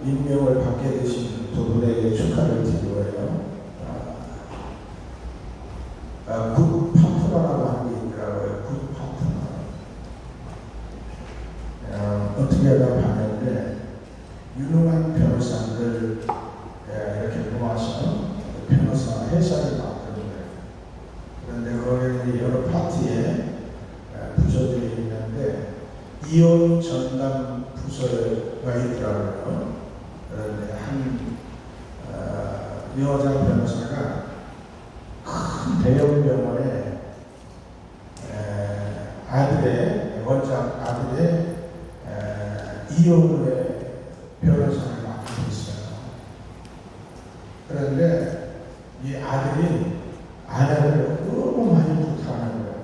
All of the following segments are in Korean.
임명을 받게 되신 두 분에게 축하를 드리고요. 굿 파트너라고 하는 게 있더라고요. 굿 파트너. 어떻게 하다 봤는데 유능한 변호사들 이렇게 모아서 변호사 회사를 만드는 거예요. 그런데 거기에 여러 파트에 부서들이 있는데 이혼 전담 부서가 있더라고요. 그런데 한 여자 변호사가 큰 대형 병원에 원장 아들의 이혼 후에 변호사를 맡고 있어요. 그런데 이 아들이 아내를 너무 많이 부탁하는 거예요.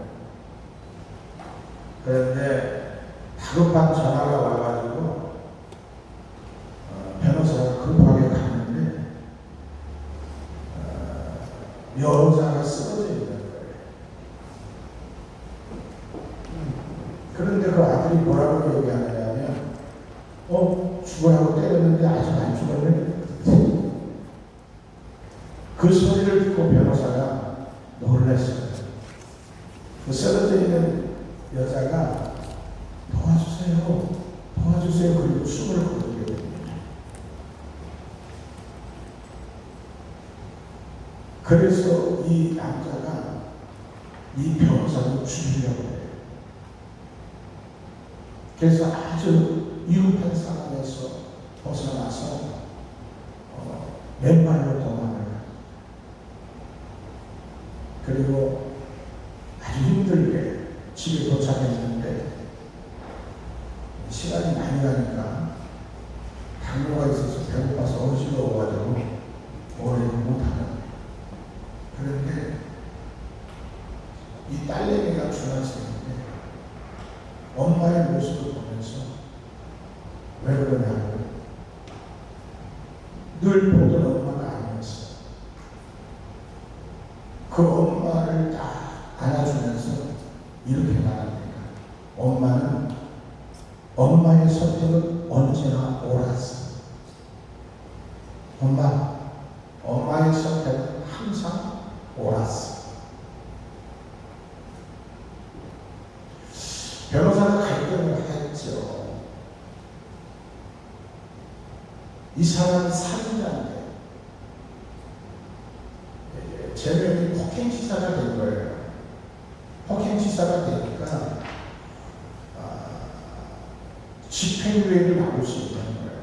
그런데 다급한 전화가 와가지고 변호사가 급하게 갔는데 여자가 쓰러져 있는 거예요. 그런데 그 아들이 뭐라고 얘기하냐면 죽으라고 때렸는데 아직 안 죽었네. 그 소리를 듣고 변호사가 놀랐어요. 그 쓰러져 있는 여자가 도와주세요 그리고 숨을 거두게 됩니다. 그래서 이 남자가 이 변호사를 죽이려고 해요. 그래서 아주 위급한 상황에서 벗어나서 맨발로 도망을 가요. 그리고 아주 힘들게 집에 도착했는데 시간이 많이 가니까 당뇨가 있어서 배고파서 어지러워가지고 오래는 못하는 거예요. 그런데 이 딸내미가 중학생인데 엄마의 모습을 보면서 왜 그러냐고 늘 보던 엄마가 아니었어요. 그 엄마를 딱 안아주면서 이렇게 말합니다. 엄마의 선택은 언제나 옳았어. 엄마의 선택은 항상 옳았어. 변호사가 갈등을 했죠. 이 사람이 살인자인데 제명이 폭행치사가 된 거예요. 폭행치사가 되니까 집행유예를 받을 수 있는 거예요.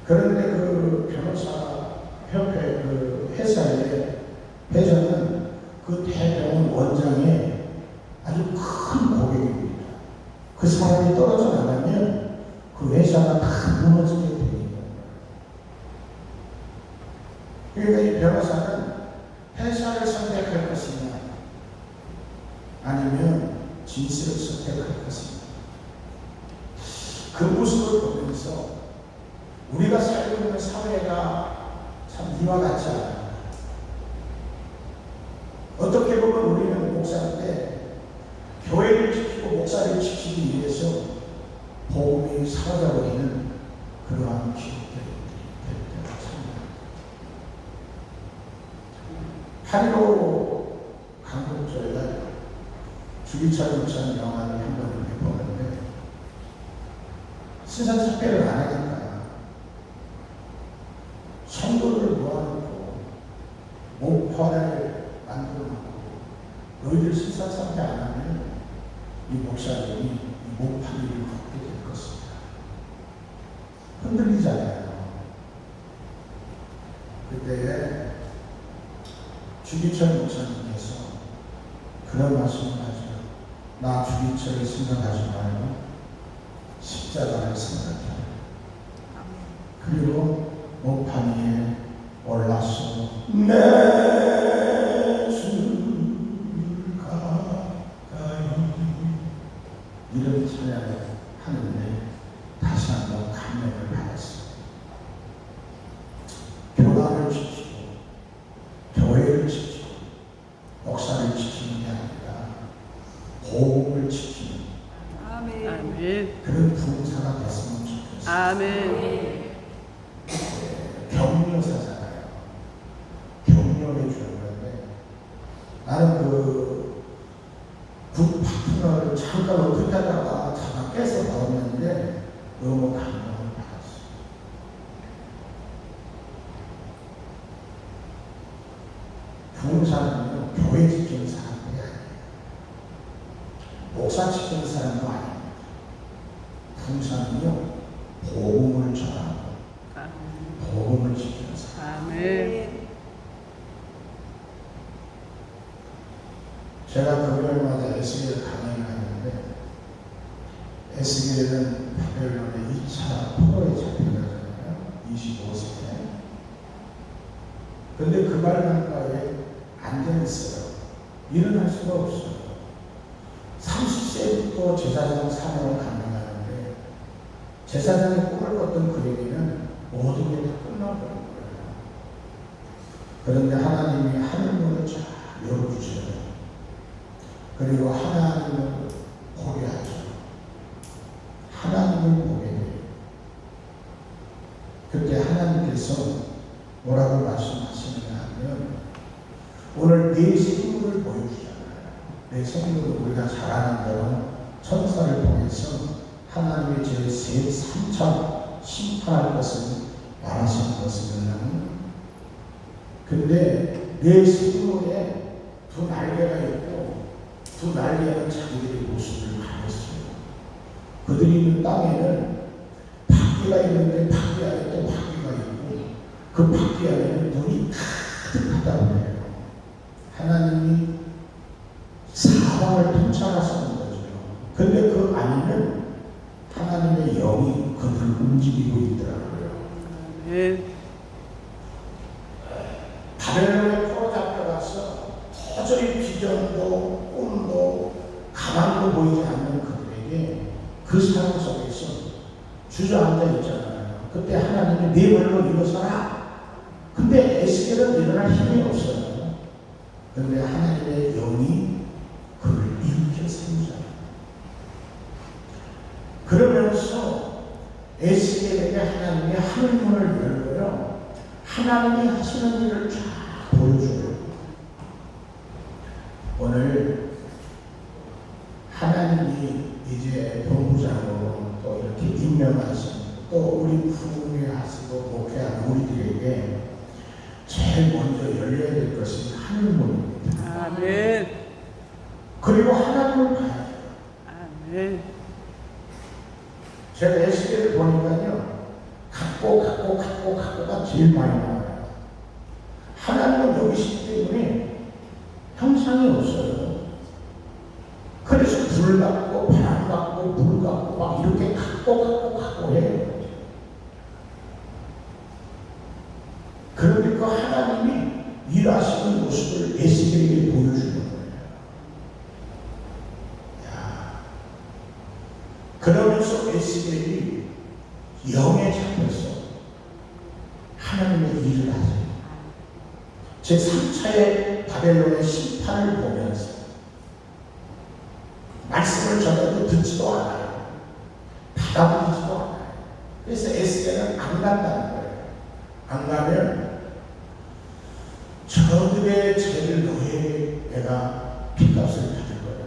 그런데 그 변호사 협회 그 회사의 회장은 그 대병원 원장의 아주 큰 고객입니다. 그 사람이 떨어져 나가면 그 회사가 다 무너지게 되어 있는 거예요. 그러니까 이 변호사는 회사를 선택할 것이냐 아니면 진실을 선택할 것입니다. 그 모습을 보면서 우리가 살고 있는 사회가 참 이와 같지 않아요. 어떻게 보면 우리는 목사인데 교회를 지키고 목사를 지키기 위해서 복음이 사라져버리는 그러한 기록들이 될 때가 참입니다. 8.15 강북절날 주기철 목사님 영화를 한 번 보는데 신상착배를 안 하니까 성도를 모아놓고 목화를 만들어놓고 너희들 신상착배 안 하면 이 목사님이 이 목파리를 걷게 될 것입니다. 흔들리잖아요. 그때에 주기철 목사님께서 그런 말씀을 하죠. 나 주기철을 생각하지 말고 십자가를 생각해. 그리고 목판 위에 올라서 내 주 가까이 이런 찬양을 하는데 다시 한번 감명을 받았습니다. 교단을 지키고 교회를 지키고 목사를 지키는 게 아니라 복음을 지키는 아멘. 그런 부흥사가 됐으면 좋겠어요. 아멘. 격려사잖아요. 격려해 주는 건데 나는 굿 파트너를 잠깐 어떻게 하다가 자가 깨서 나오는데 너무 감동을 받았어요. 부흥사는요, 교회 지키는 사람들이 아니에요. 목사 지키는 사람도 아닙니다. 부흥사는요, 복음을 전하고 복음을 지키는 사람. 아멘. 제가 금요일마다 에스겔 강의를 하는데 에스겔은 바벨론의 2차 포로에 잡혀가잖아요. 25세에. 근데 그 말만가에 앉아있어요. 일어날 수가 없어요. 30세부터 제사장 사명을 감당하는데 제사장의 꿈을 꿨던 그에게는 모든 게 다 끝나버린 거예요. 그런데 하나님이 하늘문을 쫙 열어주셔요. 그리고 하나님을 보게 하죠. 하나님을 보게 돼요. 그때 하나님께서 뭐라고 말씀하시느냐 하면 오늘 내 생물을 보여주잖아요. 내 생물을 우리가 잘 아는 대로 천사를 통해서 하나님의 제 3차 심판할 것을 말하신 것이면 근데 내 생물에 두 날개가 있고 두 날개는 자기들의 모습을 가렸어요. 그들이 있는 땅에는 바퀴가 있는데 바퀴 안에 또 바퀴가 있고 그 바퀴 안에는 눈이 가득하다고 해요. 하나님이 사방을 통찰하시는 거죠. 근데 그 안에는 하나님의 영이 그들을 움직이고 있더라고요. 네. 바벨론에 포로 잡혀가서 도저히 비전도 꿈도 가만도 보이지 않는 그들에게 그 상황 속에서 주저앉아 있잖아요. 그때 하나님이 네 발로 일어서라. 근데 에스겔은 일어날 힘이 없어요. 근데 하나님의 영이 그를 일으켜 세우잖아요. 그러면서 에스겔에게 하나님이 하늘문을 열고요. 하나님이 하시는 일을 쫙 보여줘요. 오늘 하나님이 이제 본부장으로 또 이렇게 임명하신 또 우리 부흥회 하시고 목회하는 우리들에게 제일 먼저 열려야 될 것이 하늘문입니다. 아멘. 그리고 하나님을 봐야 돼요. 아멘. 제가 에스겔을 보니까요. 갖고가 제일 많이 나와요. 하나님은 여기 있기 때문에 형상이 없어요. 그래서 불 같고 바람 같고 물 같고 막 이렇게 갖고 해요. 그런데 그 하나님이 일하시는 모습을 에스겔에게 보여주는 거예요. 야. 그러면서 에스겔이 영에 잡혀서 하나님의 일을 하세요. 제3차의 바벨론의 심판을 보면서 말씀을 전해도 듣지도 않아요. 받아들이지도 않아요. 그래서 에스겔은 안 간다는 거예요. 안 가면 저들의 죄를 너에게 내가 핏값을 받을 거야.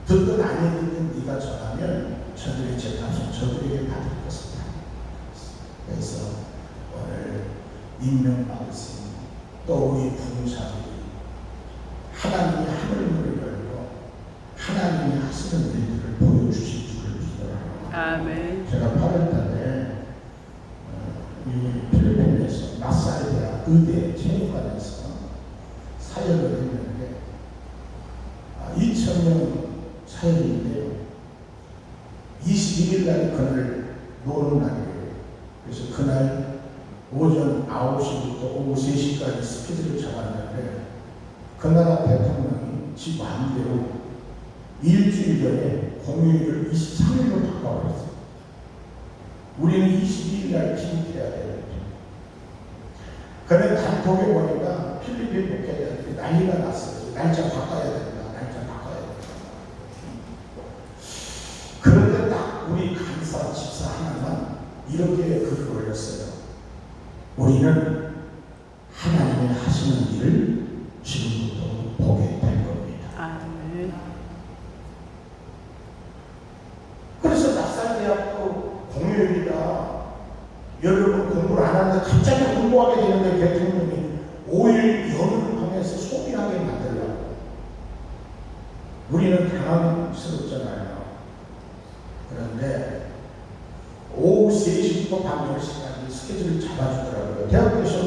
듣든 아니 듣든 네가 전하면 저들의 죄값을 저들에게 받을 것이다. 그래서 오늘 임명받으신 또 우리 부흥사들이 하나님이 하늘문을 열고 하나님이 하시는 일들을 보여주실 줄을 믿어요. 아멘. 제가 8월달에 이 필리핀에서 마사이 대학 의대 체육관에서 사역을 했는데 2000명 사역인데요. 21일 날 그날 노는 날이에요. 그래서 그날 오전 9시부터 오후 3시까지 스케줄을 잡았는데 그 나라 대통령이 지 마음대로 일주일 전에 공휴일을 23일로 바꿔버렸어요. 우리는 22일 날 기입해야 돼요. 그런데 단톡에 보니까 필리핀 목회자들이 난리가 났어요. 날짜 바꿔야 된다. 날짜 바꿔야 된다. 그런데 딱 우리 이렇게 글을 올렸어요. 우리는 하나님의 하시는 일을 지금부터 보게 될 겁니다. 아멘. 그래서 낯살대학교 공휴일이다. 여러분 공부를 안 하는데 갑자기 공부하게 되는데 대통령이 5일 연휴를 통해서 소비하게 만들려고. 우리는 당황스럽잖아요. 그런데 오후 3시부터 밤 10시까지 스케줄을 잡아주더라고요. 대학교에서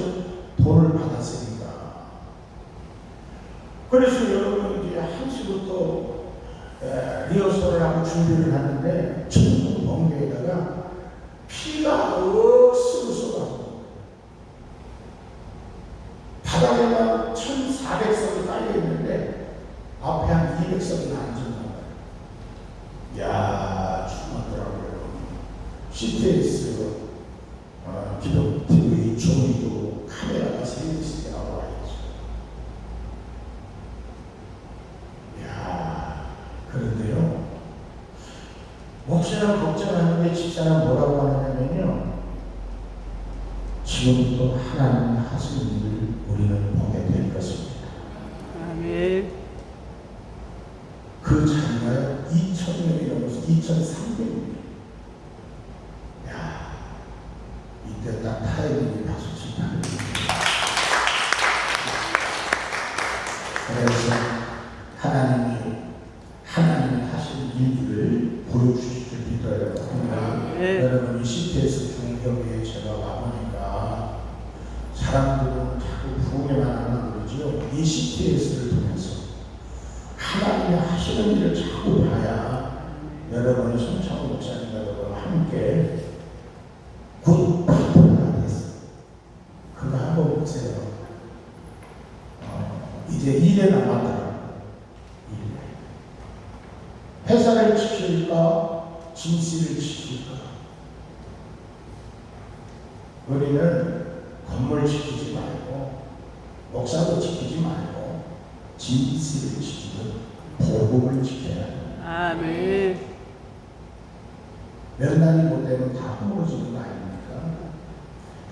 돈을 받았으니까. 그래서 여러분 이제 1시부터 리허설을 하고 준비를 하는데 전국 번개에다가 피가 억수로 쏟아서 바닥에만 1,400석이 깔려있는데 앞에 한 200석이나 앉았나 봐요. 이야, 죽었더라고요. CTS, 기독 TV, 종이도 카메라가 3개씩 나와 있죠. 이야, 그런데요. 목사는 걱정하는데 집사는 뭐라고 하느냐면요. 지금부터 하나님 하시는 일을 우리는 보게 될 것입니다. 아멘. 그 자리가 2,000명이 넘어서 2,300명. 야, 이때 딱 타이밍이 박수 치는. 그래서 하나님이 하신 일들을 보여주실 줄 믿어요. 여러분 이 CTS 중경에 제가 와보니까 사람들은 자꾸 부흥에만 하나 그러지요. 이 CTS를 통해서 하나님이 하시는 일을 자꾸 봐야 여러분이 손창호 목사님과 함께 굿 파트너가 됐어요. 그거 한번 보세요. 이제 2년 남았더라고요. 회사를 지킬까? 진실을 지킬까? 우리는 건물 지키지 말고 목사도 지키지 말고 진실을 지키고 복음을 지켜야 합니다. 아멘. 몇 날이 못 되면 다 허물어지는 거 아닙니까?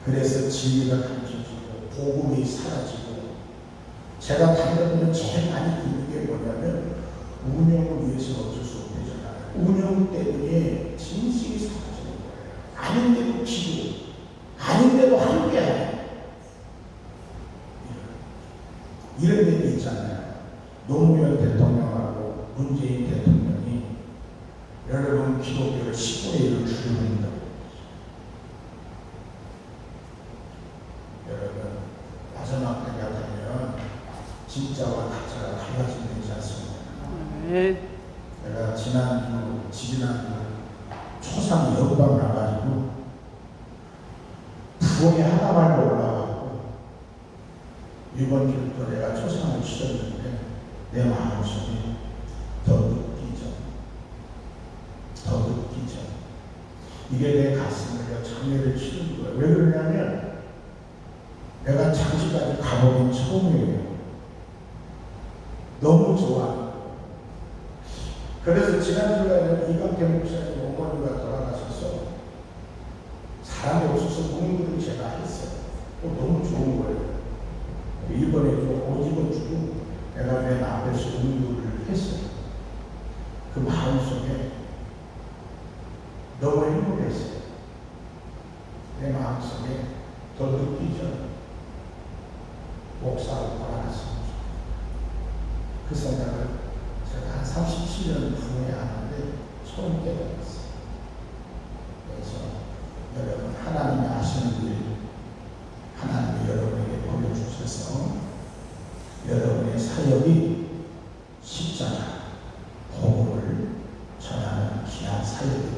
그래서 진리가 감춰지고 복음이 사라지고 제가 다녀보면 제일 많이 듣는 게 뭐냐면 운영을 위해서 어쩔 수 없대잖아요. 운영 때문에 진실이 사라지는 거예요. 아닌데도 기도, 아닌데도 함께하는 이런 얘기 있잖아요. 노무현 대통령하고 문재인 대통령이 여러분 기독교를 10분의 1을 줄여버린다고. 여러분 마지막 때가 되면 진짜와 가짜가 달라지지 않습니까? 아멘. 내가 지난주 초상 연방 나가지고 부엌에 하나 말고 올라가고 이번 주부터 내가 초상을 치렀는데 내 마음속에 더 늦기 전 이게 내 가슴을 장례를 치는 거예요. 왜 그러냐면 내가 장지까지 가보긴 처음이에요. 너무 좋아. 그래서 지난주에는 이광태 목사님 어머니가 돌아가셔서 사람이 없어서 공부를 제가 했어요. 너무 좋은 거예요. 이번에도 오직원 주고 내가 맨 앞에서 공부를 했어요. 그 마음속에 너무 행복했어요. 내 마음속에 더 늦기 전 목사로 돌아갔습니다. 그 생각을 제가 한 37년 후에 하는데 처음 깨달았어요. 그래서 여러분 하나님이 하시는 일 하나님이 여러분에게 보여주셔서 여러분의 사역이 십자가 복음을 전하는 귀한 사역이